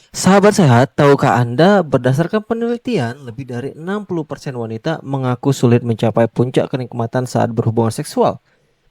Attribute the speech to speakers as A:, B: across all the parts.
A: Sahabat sehat, tahukah Anda berdasarkan penelitian lebih dari 60% wanita mengaku sulit mencapai puncak kenikmatan saat berhubungan seksual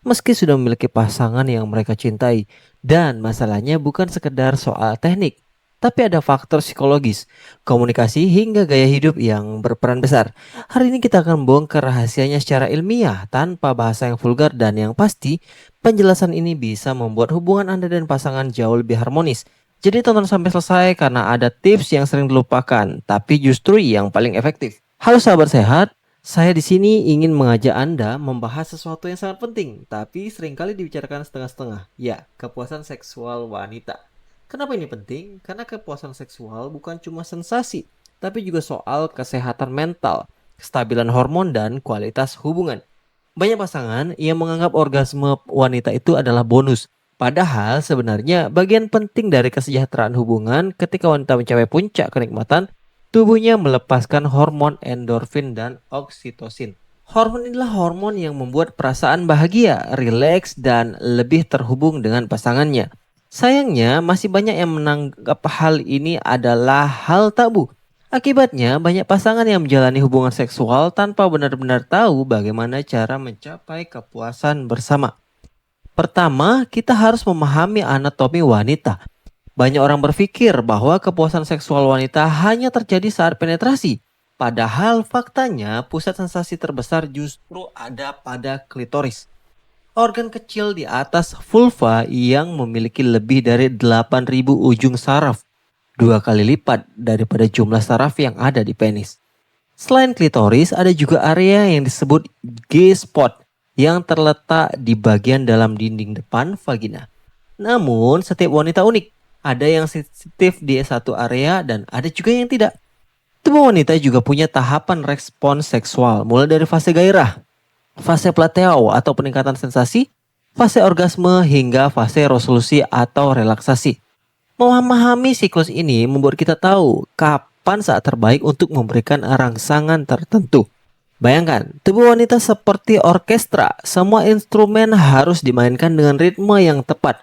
A: meski sudah memiliki pasangan yang mereka cintai. Dan masalahnya bukan sekedar soal teknik, tapi ada faktor psikologis, komunikasi hingga gaya hidup yang berperan besar. Hari ini kita akan bongkar rahasianya secara ilmiah tanpa bahasa yang vulgar dan yang pasti penjelasan ini bisa membuat hubungan Anda dan pasangan jauh lebih harmonis. Jadi tonton sampai selesai karena ada tips yang sering dilupakan, tapi justru yang paling efektif. Halo sahabat sehat, saya di sini ingin mengajak Anda membahas sesuatu yang sangat penting, tapi seringkali dibicarakan setengah-setengah. Ya, kepuasan seksual wanita. Kenapa ini penting? Karena kepuasan seksual bukan cuma sensasi, tapi juga soal kesehatan mental, kestabilan hormon, dan kualitas hubungan. Banyak pasangan yang menganggap orgasme wanita itu adalah bonus. Padahal sebenarnya bagian penting dari kesejahteraan hubungan ketika wanita mencapai puncak kenikmatan, tubuhnya melepaskan hormon endorfin dan oksitosin. Hormon inilah hormon yang membuat perasaan bahagia, rileks, dan lebih terhubung dengan pasangannya. Sayangnya masih banyak yang menganggap hal ini adalah hal tabu. Akibatnya, banyak pasangan yang menjalani hubungan seksual tanpa benar-benar tahu bagaimana cara mencapai kepuasan bersama. Pertama, kita harus memahami anatomi wanita. Banyak orang berpikir bahwa kepuasan seksual wanita hanya terjadi saat penetrasi. Padahal faktanya pusat sensasi terbesar justru ada pada klitoris. Organ kecil di atas vulva yang memiliki lebih dari 8.000 ujung saraf, 2 kali lipat daripada jumlah saraf yang ada di penis. Selain klitoris, ada juga area yang disebut G-spot yang terletak di bagian dalam dinding depan vagina. Namun, setiap wanita unik. Ada yang sensitif di satu area dan ada juga yang tidak. Tubuh wanita juga punya tahapan respons seksual, mulai dari fase gairah, fase plateo atau peningkatan sensasi, fase orgasme hingga fase resolusi atau relaksasi. Memahami siklus ini membuat kita tahu kapan saat terbaik untuk memberikan rangsangan tertentu. Bayangkan, tubuh wanita seperti orkestra, semua instrumen harus dimainkan dengan ritme yang tepat.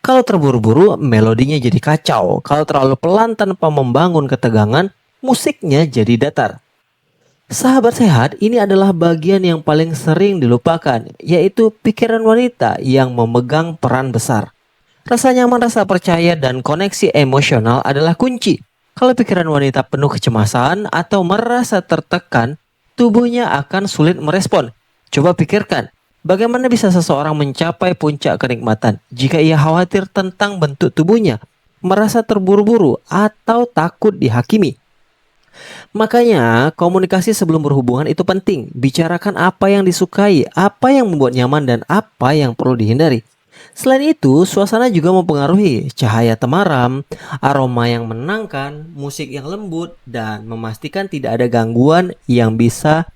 A: Kalau terburu-buru, melodinya jadi kacau. Kalau terlalu pelan tanpa membangun ketegangan, musiknya jadi datar. Sahabat sehat, ini adalah bagian yang paling sering dilupakan, yaitu pikiran wanita yang memegang peran besar. Rasa nyaman, rasa percaya, dan koneksi emosional adalah kunci. Kalau pikiran wanita penuh kecemasan atau merasa tertekan, tubuhnya akan sulit merespon. Coba pikirkan, bagaimana bisa seseorang mencapai puncak kenikmatan jika ia khawatir tentang bentuk tubuhnya, merasa terburu-buru, atau takut dihakimi? Makanya, komunikasi sebelum berhubungan itu penting. Bicarakan apa yang disukai, apa yang membuat nyaman, dan apa yang perlu dihindari. Selain itu, suasana juga mempengaruhi. Cahaya temaram, aroma yang menenangkan, musik yang lembut, dan memastikan tidak ada gangguan yang bisa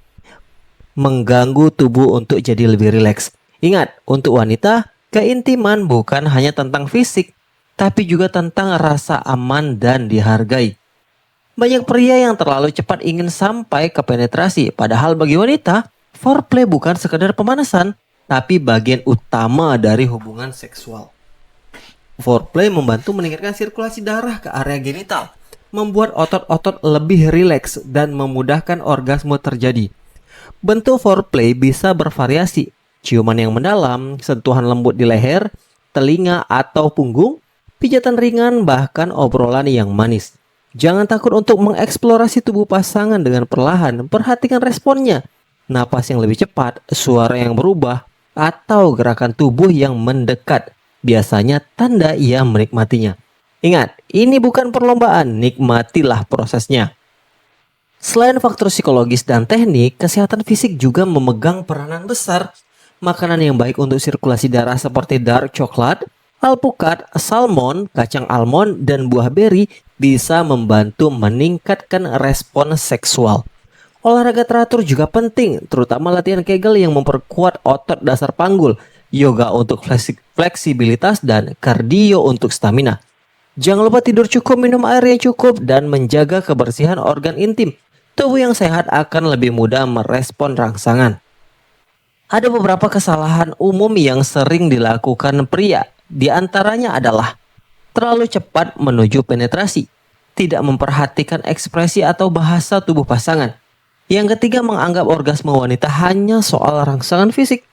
A: mengganggu tubuh untuk jadi lebih rileks. Ingat, untuk wanita, keintiman bukan hanya tentang fisik, tapi juga tentang rasa aman dan dihargai. Banyak pria yang terlalu cepat ingin sampai ke penetrasi, padahal bagi wanita, foreplay bukan sekedar pemanasan, tapi bagian utama dari hubungan seksual. Foreplay membantu meningkatkan sirkulasi darah ke area genital, membuat otot-otot lebih rileks dan memudahkan orgasme terjadi. Bentuk foreplay bisa bervariasi, ciuman yang mendalam, sentuhan lembut di leher, telinga atau punggung, pijatan ringan, bahkan obrolan yang manis. Jangan takut untuk mengeksplorasi tubuh pasangan dengan perlahan. Perhatikan responnya. Napas yang lebih cepat, suara yang berubah, atau gerakan tubuh yang mendekat. Biasanya tanda ia menikmatinya. Ingat, ini bukan perlombaan. Nikmatilah prosesnya. Selain faktor psikologis dan teknik, kesehatan fisik juga memegang peranan besar. Makanan yang baik untuk sirkulasi darah seperti dark coklat, alpukat, salmon, kacang almond, dan buah beri bisa membantu meningkatkan respon seksual. Olahraga teratur juga penting, terutama latihan Kegel yang memperkuat otot dasar panggul, yoga untuk fleksibilitas, dan kardio untuk stamina. Jangan lupa tidur cukup, minum air yang cukup, dan menjaga kebersihan organ intim. Tubuh yang sehat akan lebih mudah merespon rangsangan. Ada beberapa kesalahan umum yang sering dilakukan pria. Di antaranya adalah terlalu cepat menuju penetrasi. tidak memperhatikan ekspresi atau bahasa tubuh pasangan. Yang ketiga, menganggap orgasme wanita hanya soal rangsangan fisik.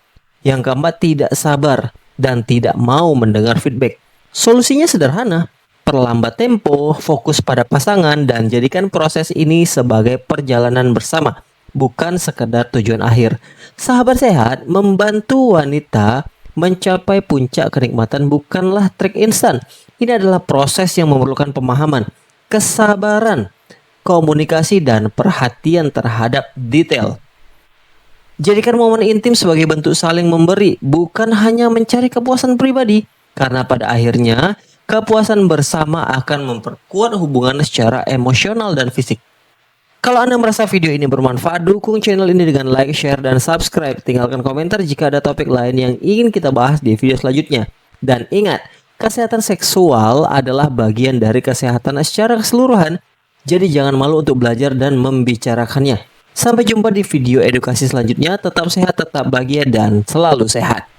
A: Yang keempat, tidak sabar dan tidak mau mendengar feedback. Solusinya sederhana, perlambat tempo, fokus pada pasangan, dan jadikan proses ini sebagai perjalanan bersama, bukan sekedar tujuan akhir. Sahabat sehat, membantu wanita mencapai puncak kenikmatan bukanlah trik instan. Ini adalah proses yang memerlukan pemahaman, kesabaran, komunikasi, dan perhatian terhadap detail. Jadikan momen intim sebagai bentuk saling memberi, bukan hanya mencari kepuasan pribadi. Karena pada akhirnya, kepuasan bersama akan memperkuat hubungan secara emosional dan fisik. Kalau Anda merasa video ini bermanfaat, dukung channel ini dengan like, share, dan subscribe. Tinggalkan komentar jika ada topik lain yang ingin kita bahas di video selanjutnya. Dan ingat, kesehatan seksual adalah bagian dari kesehatan secara keseluruhan. Jadi jangan malu untuk belajar dan membicarakannya. Sampai jumpa di video edukasi selanjutnya. Tetap sehat, tetap bahagia, dan selalu sehat.